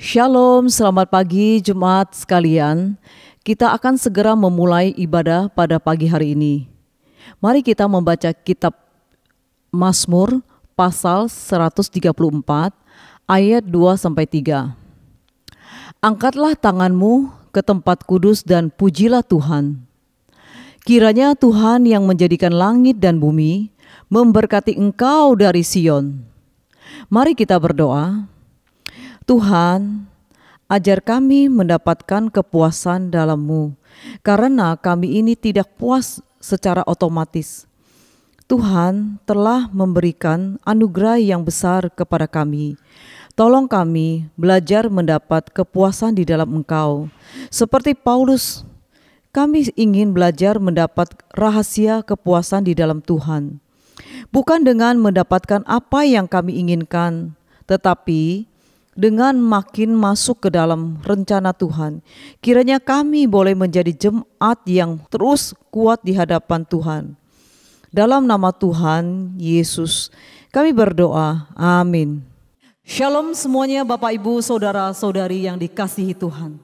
Shalom, selamat pagi jemaat sekalian. Kita akan segera memulai ibadah pada pagi hari ini. Mari kita membaca kitab Mazmur pasal 134 ayat 2-3. Angkatlah tanganmu ke tempat kudus dan pujilah Tuhan. Kiranya Tuhan yang menjadikan langit dan bumi memberkati engkau dari Sion. Mari kita berdoa. Tuhan, ajar kami mendapatkan kepuasan dalam-Mu, karena kami ini tidak puas secara otomatis. Tuhan telah memberikan anugerah yang besar kepada kami. Tolong kami belajar mendapat kepuasan di dalam Engkau. Seperti Paulus, kami ingin belajar mendapat rahasia kepuasan di dalam Tuhan. Bukan dengan mendapatkan apa yang kami inginkan, tetapi dengan makin masuk ke dalam rencana Tuhan. Kiranya kami boleh menjadi jemaat yang terus kuat di hadapan Tuhan. Dalam nama Tuhan Yesus kami berdoa, amin. Shalom semuanya Bapak Ibu Saudara-saudari yang dikasihi Tuhan.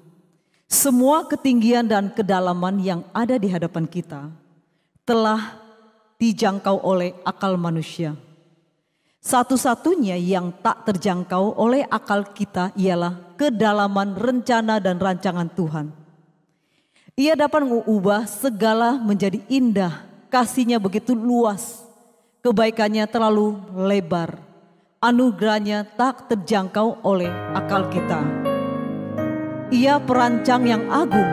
Semua ketinggian dan kedalaman yang ada di hadapan kita telah dijangkau oleh akal manusia. Satu-satunya yang tak terjangkau oleh akal kita ialah kedalaman rencana dan rancangan Tuhan. Ia dapat mengubah segala menjadi indah, kasih-Nya begitu luas, kebaikannya terlalu lebar, anugerahnya tak terjangkau oleh akal kita. Ia perancang yang agung,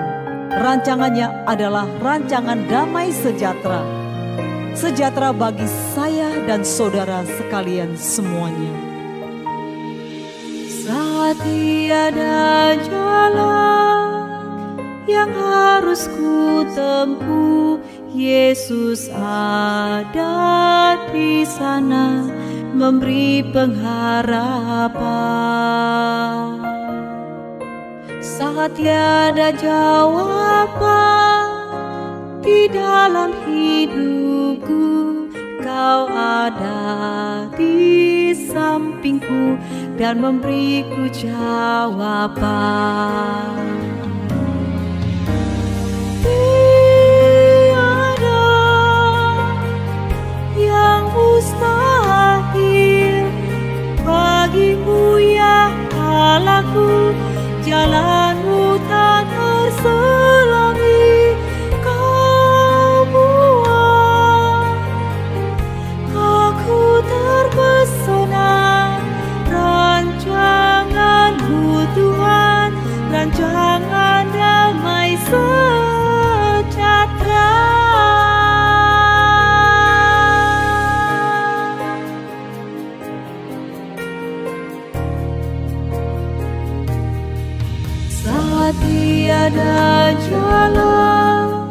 rancangannya adalah rancangan damai sejahtera. Sejahtera bagi saya dan saudara sekalian semuanya. Saat tiada jalan yang harus ku tempuh, Yesus ada di sana memberi pengharapan. Saat tiada jawaban di dalam hidupku, Kau ada di sampingku dan memberiku jawaban. Tiada yang mustahil bagimu ya Allahku, jalanmu tak terselangi. Terpesona rancangan-Mu Tuhan, rancangan damai sejahtera. Saat tiada jalan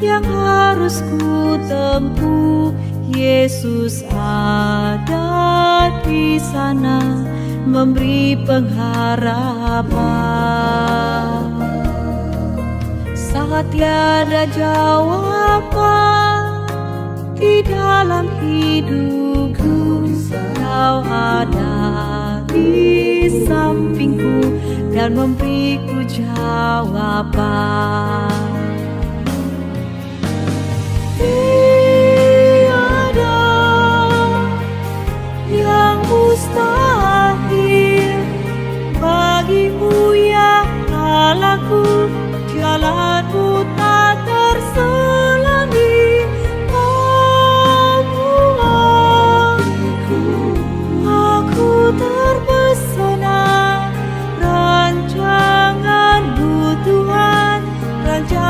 yang harus ku tempuh, Yesus ada di sana memberi pengharapan. Saat tiada jawaban di dalam hidupku, Kau ada di sampingku dan memberiku jawaban. Mustahil bagimu ya Allahku, jalanmu tak terselangi. Aku terpesona rancangan-Mu Tuhan, rancangan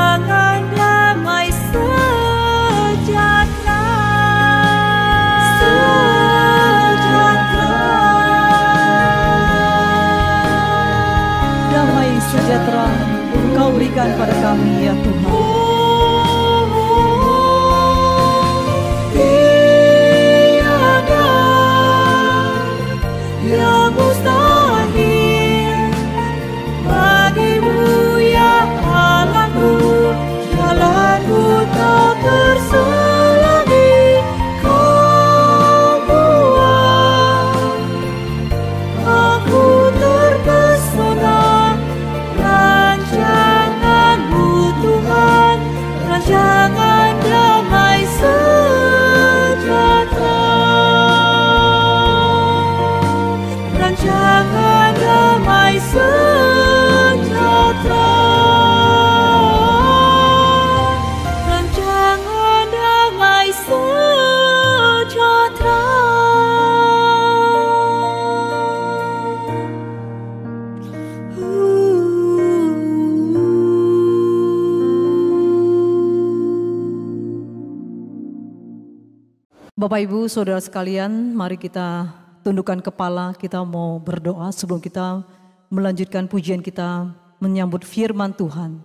Bapak Ibu Saudara sekalian, mari kita tundukkan kepala, kita mau berdoa sebelum kita melanjutkan pujian kita menyambut firman Tuhan.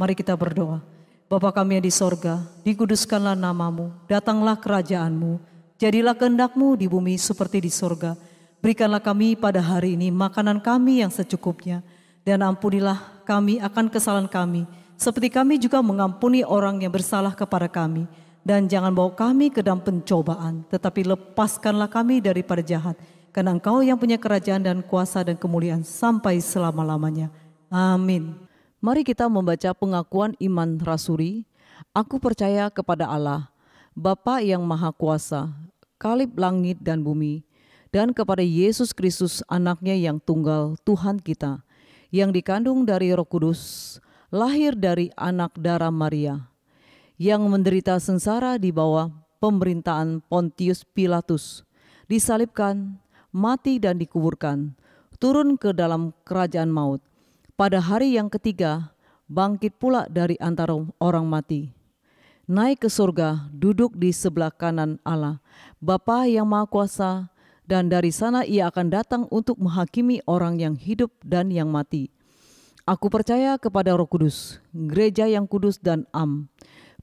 Mari kita berdoa. Bapa kami yang di sorga, dikuduskanlah namamu, datanglah kerajaanmu, jadilah kehendak-Mu di bumi seperti di sorga. Berikanlah kami pada hari ini makanan kami yang secukupnya, dan ampunilah kami akan kesalahan kami, seperti kami juga mengampuni orang yang bersalah kepada kami. Dan jangan bawa kami ke dalam pencobaan, tetapi lepaskanlah kami daripada jahat, karena Engkau yang punya kerajaan dan kuasa dan kemuliaan sampai selama-lamanya. Amin. Mari kita membaca pengakuan iman rasuli. Aku percaya kepada Allah, Bapa yang Maha Kuasa, Kalib langit dan bumi, dan kepada Yesus Kristus anaknya yang tunggal Tuhan kita, yang dikandung dari Roh Kudus, lahir dari anak darah Maria, yang menderita sengsara di bawah pemerintahan Pontius Pilatus, disalibkan, mati dan dikuburkan, turun ke dalam kerajaan maut. Pada hari yang ketiga, bangkit pula dari antara orang mati. Naik ke surga, duduk di sebelah kanan Allah, Bapa yang Maha Kuasa, dan dari sana ia akan datang untuk menghakimi orang yang hidup dan yang mati. Aku percaya kepada Roh Kudus, gereja yang kudus dan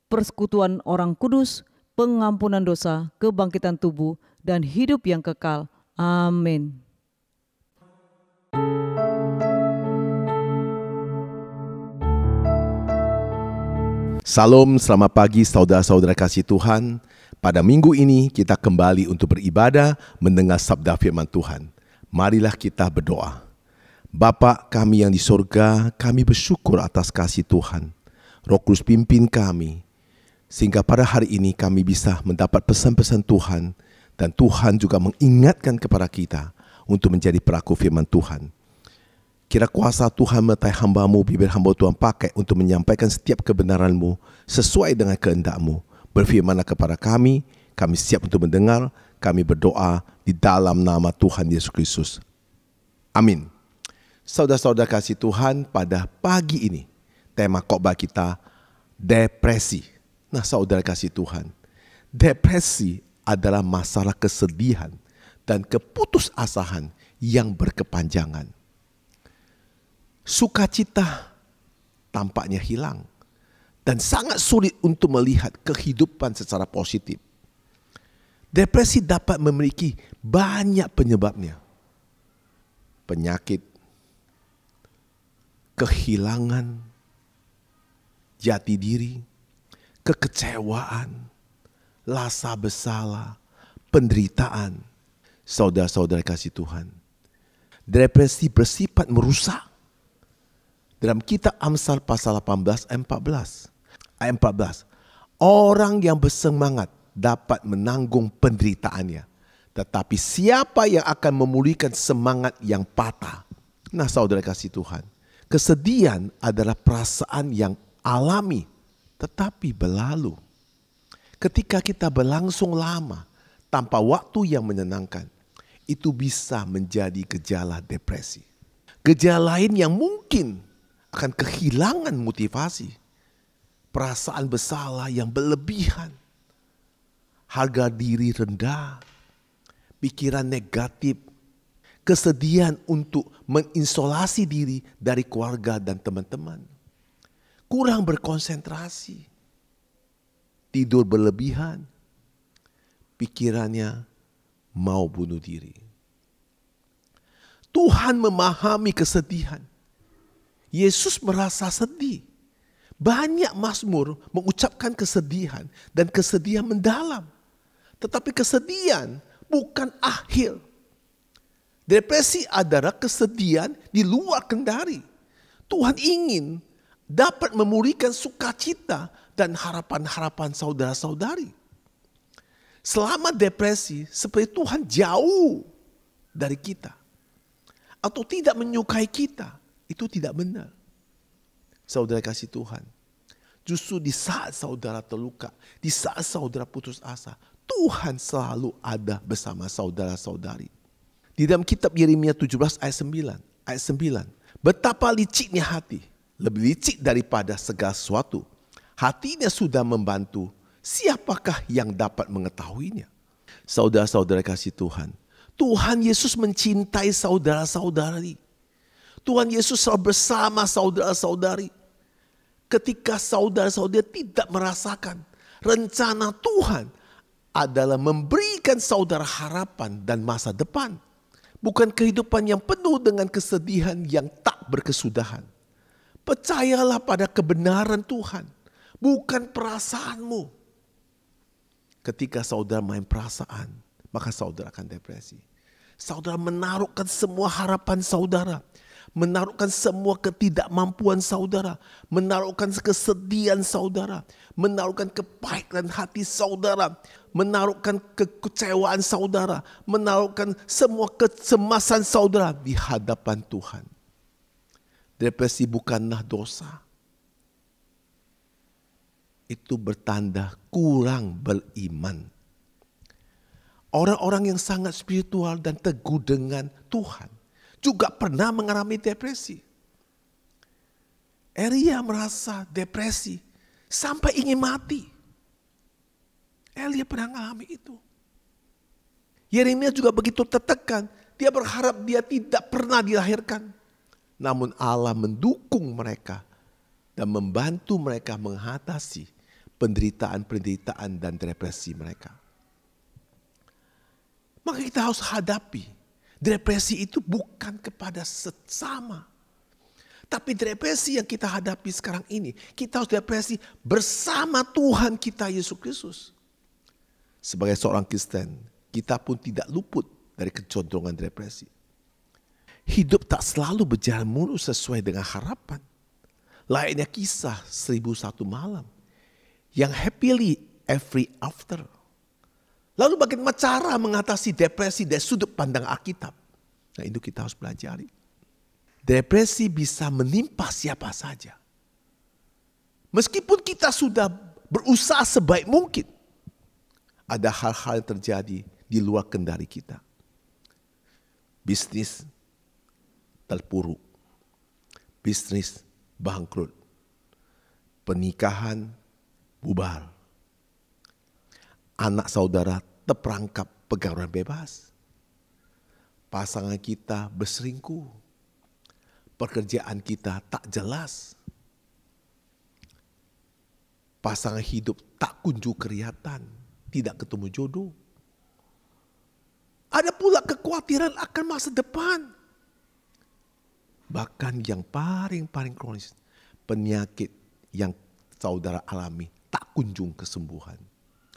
persekutuan orang kudus, pengampunan dosa, kebangkitan tubuh, dan hidup yang kekal. Amin. Salam, selamat pagi saudara-saudara kasih Tuhan. Pada minggu ini kita kembali untuk beribadah mendengar sabda firman Tuhan. Marilah kita berdoa. Bapa kami yang di sorga, kami bersyukur atas kasih Tuhan. Roh Kudus pimpin kami, sehingga pada hari ini kami bisa mendapat pesan-pesan Tuhan, dan Tuhan juga mengingatkan kepada kita untuk menjadi pelaku firman Tuhan. Kira kuasa Tuhan menyertai hamba-Mu, bibir hamba Tuhan pakai untuk menyampaikan setiap kebenaran-Mu sesuai dengan kehendak-Mu. Berfirmanlah kepada kami siap untuk mendengar, kami berdoa di dalam nama Tuhan Yesus Kristus. Amin. Saudara-saudara kasih Tuhan, pada pagi ini tema khotbah kita depresi. Nah saudara kasih Tuhan, depresi adalah masalah kesedihan dan keputusasaan yang berkepanjangan. Sukacita tampaknya hilang dan sangat sulit untuk melihat kehidupan secara positif. Depresi dapat memiliki banyak penyebabnya. Penyakit, kehilangan jati diri, kekecewaan, rasa bersalah, penderitaan. Saudara-saudara kasih Tuhan, depresi bersifat merusak. Dalam kitab Amsal pasal 18 ayat 14. Ayat 14. Orang yang bersemangat dapat menanggung penderitaannya, tetapi siapa yang akan memulihkan semangat yang patah? Nah saudara kasih Tuhan, kesedihan adalah perasaan yang alami tetapi berlalu. Ketika kita berlangsung lama tanpa waktu yang menyenangkan, itu bisa menjadi gejala depresi. Gejala lain yang mungkin akan kehilangan motivasi, perasaan bersalah yang berlebihan, harga diri rendah, pikiran negatif, kesedihan untuk mengisolasi diri dari keluarga dan teman-teman, kurang berkonsentrasi, tidur berlebihan, pikirannya mau bunuh diri. Tuhan memahami kesedihan. Yesus merasa sedih. Banyak mazmur mengucapkan kesedihan dan kesedihan mendalam. Tetapi kesedihan bukan akhir. Depresi adalah kesedihan di luar kendali. Tuhan ingin dapat memulihkan sukacita dan harapan-harapan saudara-saudari. Selama depresi, seperti Tuhan jauh dari kita atau tidak menyukai kita, itu tidak benar. Saudara kasih Tuhan, justru di saat saudara terluka, di saat saudara putus asa, Tuhan selalu ada bersama saudara-saudari. Di dalam kitab Yeremia 17 ayat 9, betapa liciknya hati, lebih licik daripada segala sesuatu. Hatinya sudah membantu, siapakah yang dapat mengetahuinya? Saudara-saudara kasih Tuhan, Tuhan Yesus mencintai saudara-saudari. Tuhan Yesus selalu bersama saudara-saudari. Ketika saudara-saudara tidak merasakan rencana Tuhan adalah memberikan saudara harapan dan masa depan. Bukan kehidupan yang penuh dengan kesedihan yang tak berkesudahan. Percayalah pada kebenaran Tuhan, bukan perasaanmu. Ketika saudara main perasaan, maka saudara akan depresi. Saudara menaruhkan semua harapan saudara, menaruhkan semua ketidakmampuan saudara, menaruhkan kesedihan saudara, menaruhkan kepahitan hati saudara, menaruhkan kekecewaan saudara, menaruhkan semua kecemasan saudara di hadapan Tuhan. Depresi bukanlah dosa. Itu bertanda kurang beriman. Orang-orang yang sangat spiritual dan teguh dengan Tuhan juga pernah mengalami depresi. Elia merasa depresi sampai ingin mati. Elia pernah mengalami itu. Yeremia juga begitu tertekan. Dia berharap dia tidak pernah dilahirkan. Namun Allah mendukung mereka dan membantu mereka mengatasi penderitaan-penderitaan dan depresi mereka. Maka kita harus hadapi. Depresi itu bukan kepada sesama. Tapi depresi yang kita hadapi sekarang ini, kita harus depresi bersama Tuhan kita Yesus Kristus. Sebagai seorang Kristen, kita pun tidak luput dari kecondongan depresi. Hidup tak selalu berjalan mulus sesuai dengan harapan. Layaknya kisah 1001 malam yang happily ever after. Lalu bagaimana cara mengatasi depresi dari sudut pandang Alkitab? Nah, itu kita harus pelajari. Depresi bisa menimpa siapa saja. Meskipun kita sudah berusaha sebaik mungkin, ada hal-hal yang terjadi di luar kendali kita. Bisnis terpuruk, bisnis bangkrut, pernikahan bubar, anak saudara terperangkap pergaulan bebas, pasangan kita berselingkuh, pekerjaan kita tak jelas, pasangan hidup tak kunjung kelihatan, tidak ketemu jodoh. Ada pula kekhawatiran akan masa depan. Bahkan yang paling kronis, penyakit yang saudara alami tak kunjung kesembuhan.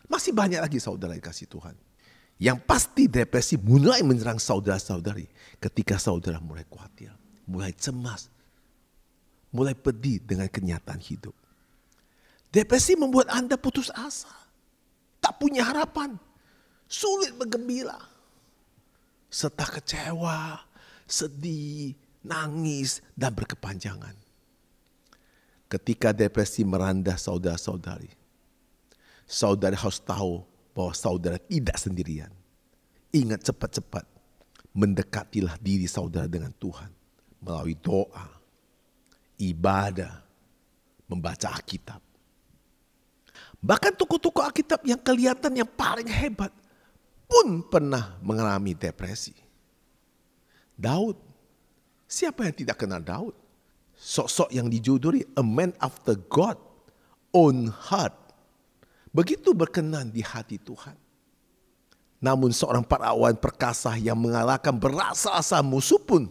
Masih banyak lagi saudara dikasih Tuhan. Yang pasti depresi mulai menyerang saudara-saudari ketika saudara mulai khawatir, mulai cemas, mulai pedih dengan kenyataan hidup. Depresi membuat Anda putus asa, tak punya harapan, sulit bergembira, serta kecewa, sedih, nangis, dan berkepanjangan. Ketika depresi meranda saudara-saudari, saudara harus tahu bahwa saudara tidak sendirian. Ingat cepat-cepat, mendekatilah diri saudara dengan Tuhan melalui doa, ibadah, membaca Alkitab. Bahkan tokoh-tokoh Alkitab yang kelihatan yang paling hebat pun pernah mengalami depresi. Daud. Siapa yang tidak kenal Daud? Sosok yang dijuduli a man after God own heart. Begitu berkenan di hati Tuhan. Namun seorang pahlawan perkasa yang mengalahkan berasa-asa musuh pun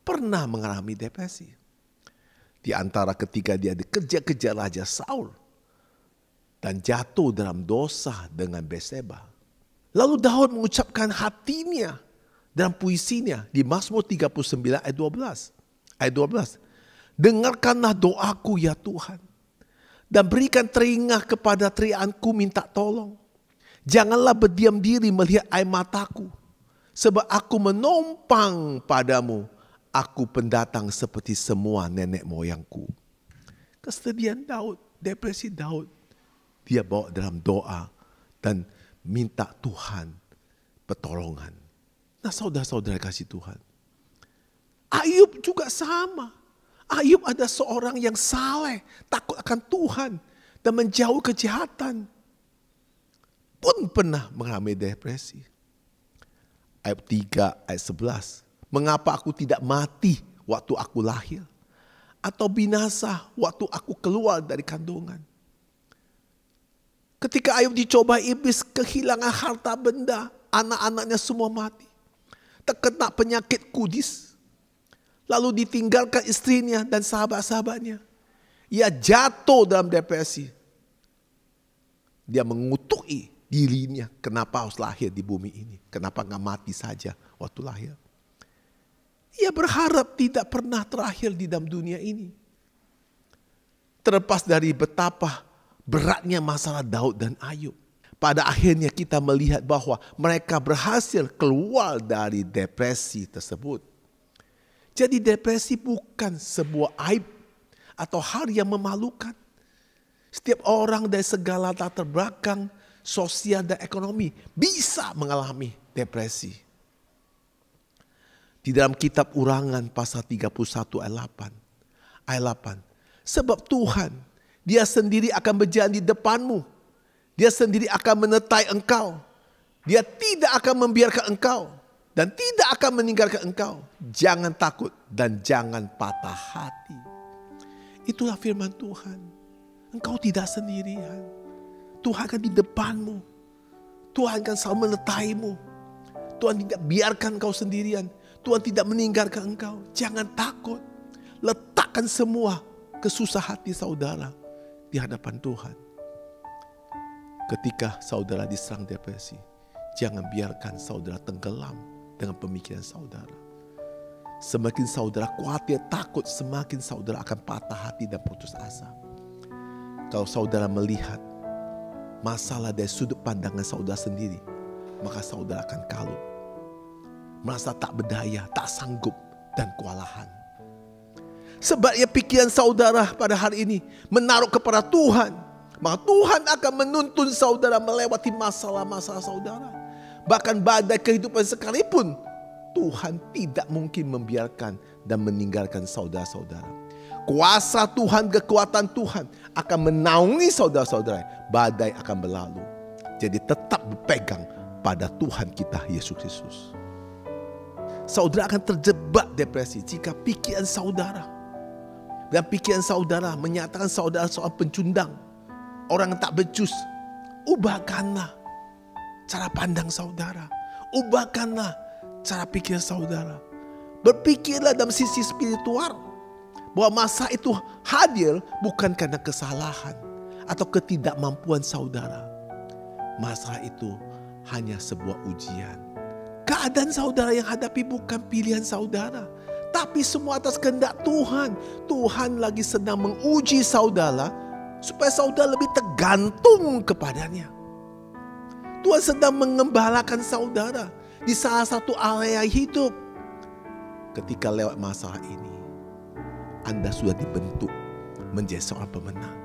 pernah mengalami depresi. Di antara ketika dia dikejar-kejar Raja Saul dan jatuh dalam dosa dengan Batseba. Lalu Daud mengucapkan hatinya dalam puisinya di Mazmur 39 ayat 12. Ayat 12. Dengarkanlah doaku ya Tuhan. Dan berikan telinga kepada teriakanku minta tolong. Janganlah berdiam diri melihat air mataku. Sebab aku menompang padamu. Aku pendatang seperti semua nenek moyangku. Kesedihan Daud, depresi Daud. Dia bawa dalam doa dan minta Tuhan pertolongan. Nah saudara-saudara kasih Tuhan. Ayub juga sama. Ayub ada seorang yang saleh, takut akan Tuhan dan menjauh kejahatan. pun pernah mengalami depresi. Ayat 3, ayat 11. Mengapa aku tidak mati waktu aku lahir? Atau binasa waktu aku keluar dari kandungan? Ketika Ayub dicoba iblis, kehilangan harta benda, anak-anaknya semua mati. Terkena penyakit kudis. Lalu ditinggalkan istrinya dan sahabat-sahabatnya. Ia jatuh dalam depresi. Dia mengutuki dirinya, kenapa harus lahir di bumi ini? Kenapa gak mati saja waktu lahir? Ia berharap tidak pernah terakhir di dalam dunia ini. Terlepas dari betapa beratnya masalah Daud dan Ayub, pada akhirnya kita melihat bahwa mereka berhasil keluar dari depresi tersebut. Jadi depresi bukan sebuah aib atau hal yang memalukan. Setiap orang dari segala latar belakang sosial dan ekonomi bisa mengalami depresi. Di dalam kitab Ulangan pasal 31 ayat 8. Ayat 8. Sebab Tuhan, Dia sendiri akan berjalan di depanmu. Dia sendiri akan menyertai engkau. Dia tidak akan membiarkan engkau dan tidak akan meninggalkan engkau. Jangan takut dan jangan patah hati. Itulah firman Tuhan. Engkau tidak sendirian. Tuhan akan di depanmu. Tuhan akan selalu menyertaimu. Tuhan tidak biarkan engkau sendirian. Tuhan tidak meninggalkan engkau. Jangan takut. Letakkan semua kesusah hati saudara di hadapan Tuhan. Ketika saudara diserang depresi, jangan biarkan saudara tenggelam dengan pemikiran saudara. Semakin saudara khawatir, takut, semakin saudara akan patah hati dan putus asa. Kalau saudara melihat masalah dari sudut pandangan saudara sendiri, maka saudara akan kalut. Merasa tak berdaya, tak sanggup, dan kewalahan. Sebabnya pikiran saudara pada hari ini menaruh kepada Tuhan, maka Tuhan akan menuntun saudara melewati masalah-masalah saudara. Bahkan badai kehidupan sekalipun, Tuhan tidak mungkin membiarkan dan meninggalkan saudara-saudara. Kuasa Tuhan, kekuatan Tuhan akan menaungi saudara-saudara. Badai akan berlalu. Jadi tetap berpegang pada Tuhan kita, Yesus Kristus. Saudara akan terjebak depresi jika pikiran saudara dan pikiran saudara menyatakan saudara seorang pencundang, orang yang tak becus. Ubahkanlah cara pandang saudara. Ubahkanlah cara pikir saudara. Berpikirlah dalam sisi spiritual bahwa masa itu hadir bukan karena kesalahan atau ketidakmampuan saudara. Masa itu hanya sebuah ujian. Keadaan saudara yang hadapi bukan pilihan saudara, tapi semua atas kehendak Tuhan. Tuhan lagi sedang menguji saudara supaya saudara lebih tergantung kepadanya. Tuhan sedang mengembalakan saudara di salah satu area hidup. Ketika lewat masalah ini, Anda sudah dibentuk menjadi seorang pemenang.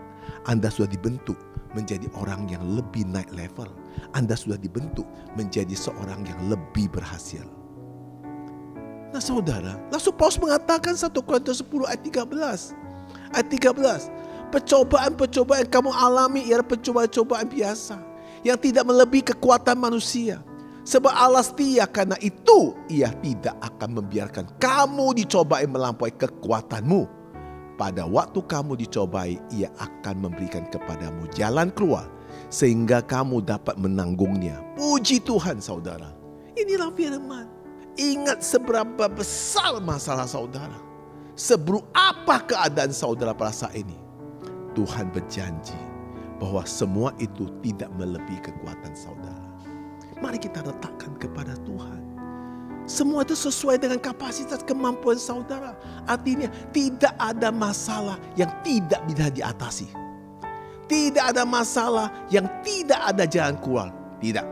Anda sudah dibentuk menjadi orang yang lebih naik level. Anda sudah dibentuk menjadi seorang yang lebih berhasil. Nah saudara, langsung Paulus mengatakan 1 Korintus 10 ayat 13. Ayat 13. Percobaan-percobaan yang kamu alami ialah percobaan-percobaan biasa, yang tidak melebihi kekuatan manusia. Sebab Allah setia, karena itu Ia tidak akan membiarkan kamu dicobai melampaui kekuatanmu. Pada waktu kamu dicobai, Ia akan memberikan kepadamu jalan keluar, sehingga kamu dapat menanggungnya. Puji Tuhan saudara. Inilah firman. Ingat seberapa besar masalah saudara. Seburuk apa keadaan saudara pada saat ini. Tuhan berjanji bahwa semua itu tidak melebihi kekuatan saudara. Mari kita letakkan kepada Tuhan. Semua itu sesuai dengan kapasitas kemampuan saudara. Artinya tidak ada masalah yang tidak bisa diatasi. Tidak ada masalah yang tidak ada jalan keluar. Tidak.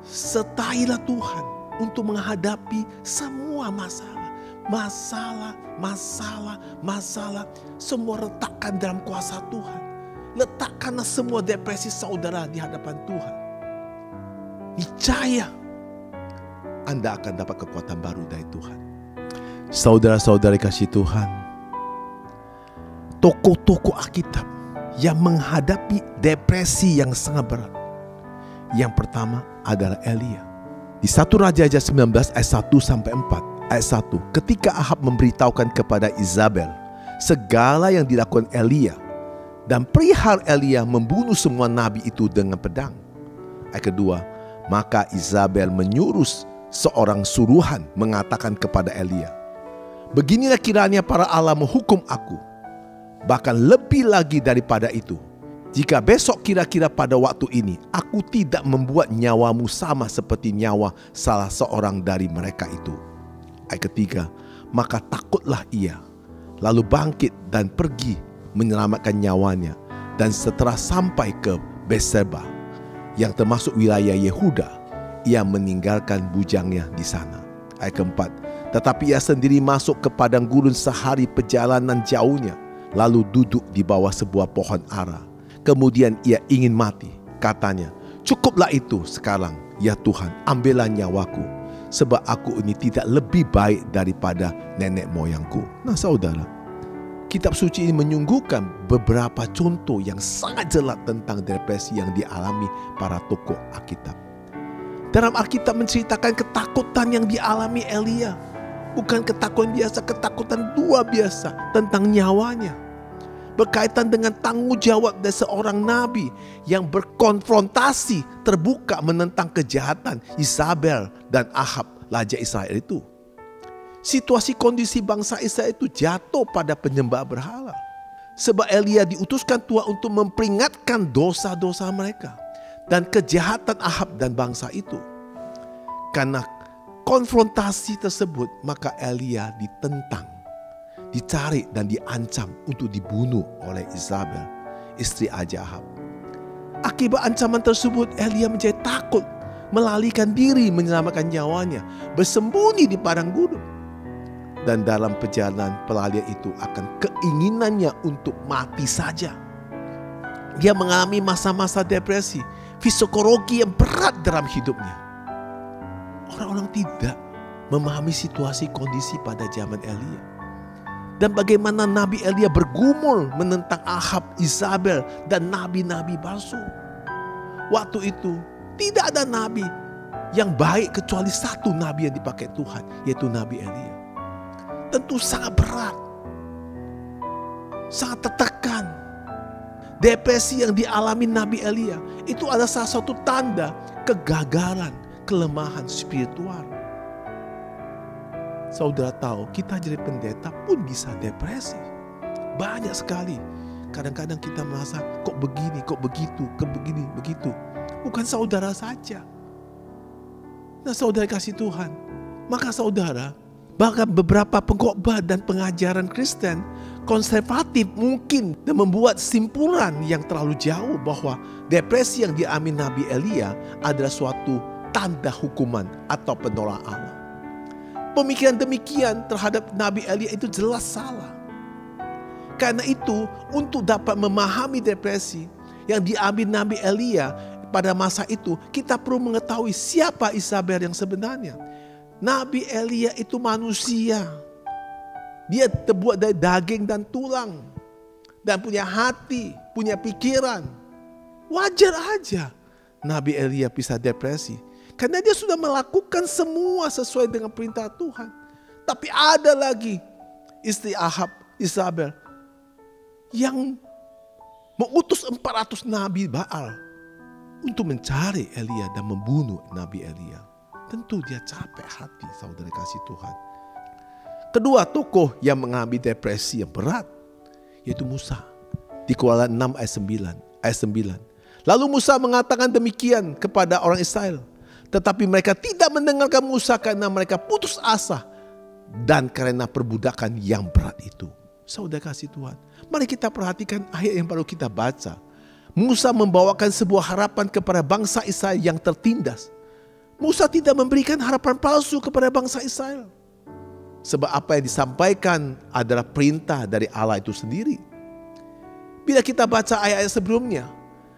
Sertailah Tuhan untuk menghadapi semua masalah. Masalah. Semua letakkan dalam kuasa Tuhan. Letakkanlah semua depresi saudara di hadapan Tuhan. Niscaya Anda akan dapat kekuatan baru dari Tuhan. Saudara-saudari kasih Tuhan, tokoh-tokoh Alkitab yang menghadapi depresi yang sangat berat, Yang pertama adalah Elia. Di 1 Raja-Raja 19 ayat 1 sampai 4. Ayat 1. Ketika Ahab memberitahukan kepada Izabel segala yang dilakukan Elia, dan perihal Elia membunuh semua nabi itu dengan pedang. Ayat kedua. Maka Izabel menyuruh seorang suruhan mengatakan kepada Elia, beginilah kiranya para Allah menghukum aku, bahkan lebih lagi daripada itu, jika besok kira-kira pada waktu ini aku tidak membuat nyawamu sama seperti nyawa salah seorang dari mereka itu. Ayat ketiga. Maka takutlah ia, lalu bangkit dan pergi menyelamatkan nyawanya, dan setelah sampai ke Berseba yang termasuk wilayah Yehuda, ia meninggalkan bujangnya di sana. Ayat keempat. Tetapi ia sendiri masuk ke padang gurun sehari perjalanan jauhnya, lalu duduk di bawah sebuah pohon ara. Kemudian ia ingin mati. Katanya, cukuplah itu sekarang, ya Tuhan, ambillah nyawaku, sebab aku ini tidak lebih baik daripada nenek moyangku. Nah saudara, kitab suci ini menyungguhkan beberapa contoh yang sangat jelas tentang depresi yang dialami para tokoh Alkitab. Dalam Alkitab menceritakan ketakutan yang dialami Elia. Bukan ketakutan biasa, ketakutan luar biasa tentang nyawanya. Berkaitan dengan tanggung jawab dari seorang nabi yang berkonfrontasi terbuka menentang kejahatan Izabel dan Ahab, raja Israel itu. Situasi kondisi bangsa Israel itu jatuh pada penyembah berhala. Sebab Elia diutuskan Tuhan untuk memperingatkan dosa-dosa mereka dan kejahatan Ahab dan bangsa itu. Karena konfrontasi tersebut, maka Elia ditentang, dicari dan diancam untuk dibunuh oleh Izabel, istri Raja Ahab. Akibat ancaman tersebut, Elia menjadi takut, melarikan diri menyelamatkan nyawanya, bersembunyi di padang gurun. Dan dalam perjalanan pelarian itu akan keinginannya untuk mati saja. Dia mengalami masa-masa depresi, psikologi yang berat dalam hidupnya. Orang-orang tidak memahami situasi kondisi pada zaman Elia. Dan bagaimana Nabi Elia bergumul menentang Ahab, Izabel, dan nabi-nabi palsu. Waktu itu tidak ada nabi yang baik kecuali satu nabi yang dipakai Tuhan, yaitu Nabi Elia. Tentu sangat berat, sangat tertekan. Depresi yang dialami Nabi Elia itu adalah salah satu tanda kegagalan, kelemahan spiritual. Saudara tahu, kita jadi pendeta pun bisa depresi. Banyak sekali. Kadang-kadang kita merasa kok begini, kok begitu, kok begini, begitu. Bukan saudara saja. Nah saudara kasih Tuhan, maka saudara, bahkan beberapa pengkhotbah dan pengajaran Kristen konservatif mungkin dan membuat simpulan yang terlalu jauh bahwa depresi yang dialami Nabi Elia adalah suatu tanda hukuman atau penolakan Allah. Pemikiran demikian terhadap Nabi Elia itu jelas salah. Karena itu, untuk dapat memahami depresi yang dialami Nabi Elia pada masa itu, kita perlu mengetahui siapa Izabel yang sebenarnya. Nabi Elia itu manusia. Dia terbuat dari daging dan tulang. Dan punya hati, punya pikiran. Wajar aja Nabi Elia bisa depresi. Karena dia sudah melakukan semua sesuai dengan perintah Tuhan. Tapi ada lagi istri Ahab, Izabel, yang mengutus 400 nabi Baal untuk mencari Elia dan membunuh Nabi Elia. Tentu dia capek hati, saudara kasih Tuhan. Kedua tokoh yang mengalami depresi yang berat, yaitu Musa. Di Keluaran 6 ayat 9. Lalu Musa mengatakan demikian kepada orang Israel. Tetapi mereka tidak mendengarkan Musa karena mereka putus asa. Dan karena perbudakan yang berat itu. Saudara kasih Tuhan, mari kita perhatikan ayat yang baru kita baca. Musa membawakan sebuah harapan kepada bangsa Israel yang tertindas. Musa tidak memberikan harapan palsu kepada bangsa Israel. Sebab apa yang disampaikan adalah perintah dari Allah itu sendiri. Bila kita baca ayat-ayat sebelumnya,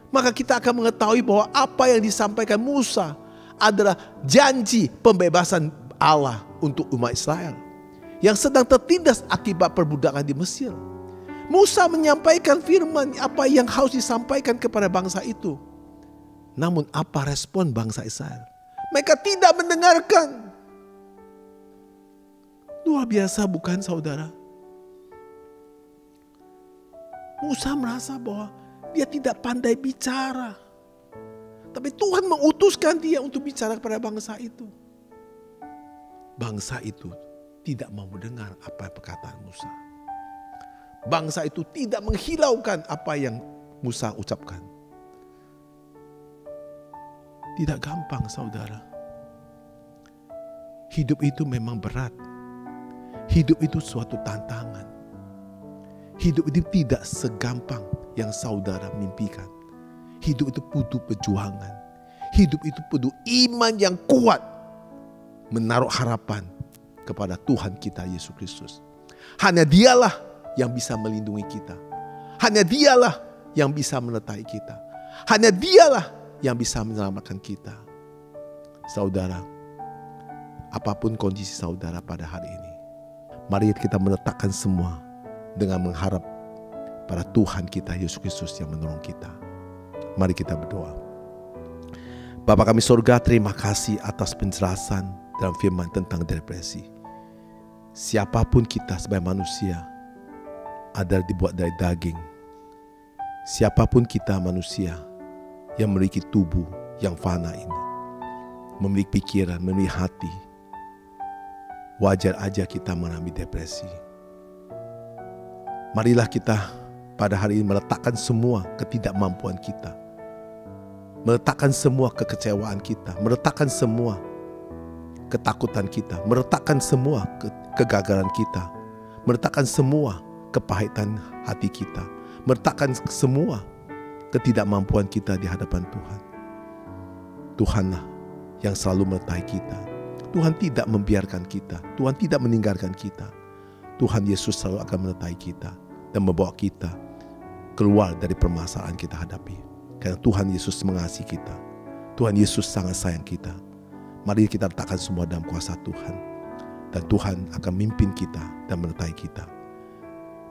maka kita akan mengetahui bahwa apa yang disampaikan Musa adalah janji pembebasan Allah untuk umat Israel yang sedang tertindas akibat perbudakan di Mesir. Musa menyampaikan firman apa yang harus disampaikan kepada bangsa itu. Namun apa respon bangsa Israel? Mereka tidak mendengarkan. Luar biasa bukan saudara? Musa merasa bahwa dia tidak pandai bicara. Tapi Tuhan mengutuskan dia untuk bicara kepada bangsa itu. Bangsa itu tidak mau mendengar apa perkataan Musa. Bangsa itu tidak menghiraukan apa yang Musa ucapkan. Tidak gampang saudara. Hidup itu memang berat. Hidup itu suatu tantangan. Hidup itu tidak segampang yang saudara mimpikan. Hidup itu butuh perjuangan. Hidup itu butuh iman yang kuat. Menaruh harapan kepada Tuhan kita Yesus Kristus. Hanya dialah yang bisa melindungi kita. Hanya dialah yang bisa menyertai kita. Hanya dialah yang bisa menyelamatkan kita. Saudara, apapun kondisi saudara pada hari ini, mari kita meletakkan semua dengan mengharap pada Tuhan kita Yesus Kristus yang menolong kita. Mari kita berdoa. Bapa kami surga, terima kasih atas penjelasan dalam firman tentang depresi. Siapapun kita sebagai manusia adalah dibuat dari daging. Siapapun kita manusia yang memiliki tubuh yang fana ini, memiliki pikiran, memiliki hati, wajar aja kita mengalami depresi. Marilah kita pada hari ini meletakkan semua ketidakmampuan kita, meletakkan semua kekecewaan kita, meletakkan semua ketakutan kita, meletakkan semua kegagalan kita, meletakkan semua kepahitan hati kita, meletakkan semua ketidakmampuan kita di hadapan Tuhan. Tuhanlah yang selalu menyertai kita. Tuhan tidak membiarkan kita. Tuhan tidak meninggalkan kita. Tuhan Yesus selalu akan menyertai kita dan membawa kita keluar dari permasalahan kita hadapi. Karena Tuhan Yesus mengasihi kita. Tuhan Yesus sangat sayang kita. Mari kita letakkan semua dalam kuasa Tuhan. Dan Tuhan akan memimpin kita dan menyertai kita.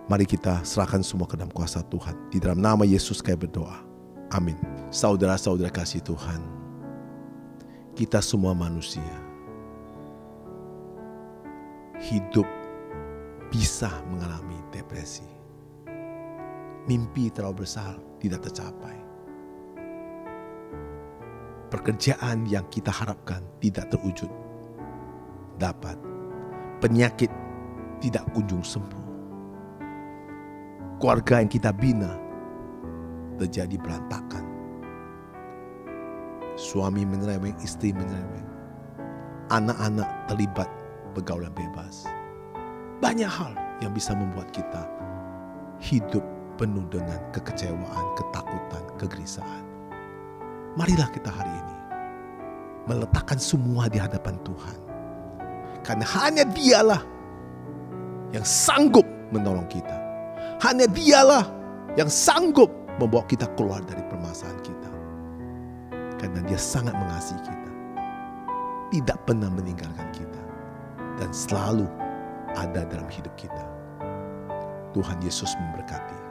Mari kita serahkan semua ke dalam kuasa Tuhan. Di dalam nama Yesus kami berdoa. Amin. Saudara-saudara kasih Tuhan, kita semua manusia hidup bisa mengalami depresi. Mimpi terlalu besar tidak tercapai. Pekerjaan yang kita harapkan tidak terwujud. Dapat. Penyakit tidak kunjung sembuh. Keluarga yang kita bina terjadi berantakan. Suami menyeleweng, istri menyeleweng. Anak-anak terlibat pergaulan bebas. Banyak hal yang bisa membuat kita hidup penuh dengan kekecewaan, ketakutan, kegelisahan. Marilah kita hari ini meletakkan semua di hadapan Tuhan. Karena hanya dialah yang sanggup menolong kita. Hanya dialah yang sanggup membawa kita keluar dari permasalahan kita. Karena dia sangat mengasihi kita. Tidak pernah meninggalkan kita. Dan selalu ada dalam hidup kita. Tuhan Yesus memberkati.